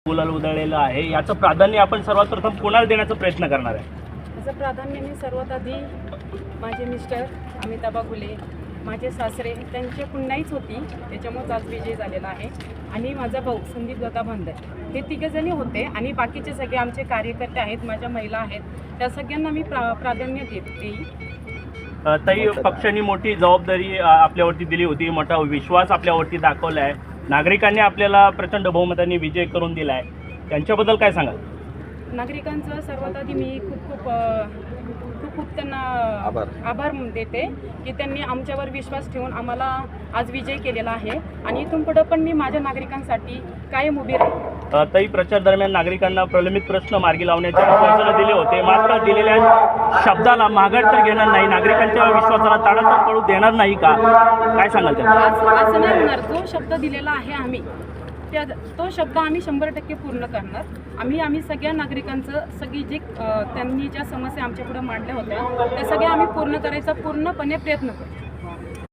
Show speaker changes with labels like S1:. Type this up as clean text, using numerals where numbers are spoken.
S1: गुलाल उधळलेलं आहे, याचं प्राधान्य आपण सर्वात प्रथम कोणाला देण्याचा प्रयत्न करणार आहे?
S2: याचं प्राधान्य मी सर्वात आधी माझे मिस्टर अमिताभ घुले, माझे सासरे त्यांची पुण्याईच होती, त्याच्यामुळेच आज विजय झालेला आहे. आणि माझा भाऊ संदीप दत्ता भांदर, हे तिघंजणी होते. आणि बाकीचे सगळे आमचे कार्यकर्ते आहेत, माझ्या महिला आहेत, त्या सगळ्यांना मी प्राधान्य देईल.
S1: ताई, पक्षाने मोठी जबाबदारी आपल्यावरती दिली होती, मोठा विश्वास आपल्यावरती दाखवला आहे, नागरिकांनी आपल्याला प्रचंड बहुमताने विजय करून दिला आहे, त्यांच्याबद्दल काय सांगाल?
S2: नागरिकांचं सर्वात आधी मी खूप त्यांना आभार देते की त्यांनी आमच्यावर विश्वास ठेवून आम्हाला आज विजय केलेला आहे. आणि इथून पुढं पण मी माझ्या नागरिकांसाठी कायम उभी राहील.
S1: ताई, प्रचार दरम्यान नागरिकांना प्रलंबित प्रश्न मार्गी लावण्याचे आश्वासन दिले होते, मात्र दिलेल्या शब्दाला माघार तर घेणार नाही, नागरिकांच्या विश्वासाला ताडा तर पडू देणार नाही का? काय सांगाल त्याला?
S2: असं नाही होणार. जो शब्द दिलेला आहे आम्ही तो शब्द आम्ही 100% पूर्ण करणार. आम्ही सगळ्या नागरिकांचं सगळी त्यांनी ज्या समस्या आमच्यापुढे मांडल्या होत्या त्या सगळ्या आम्ही पूर्ण करायचा पूर्णपणे प्रयत्न करू.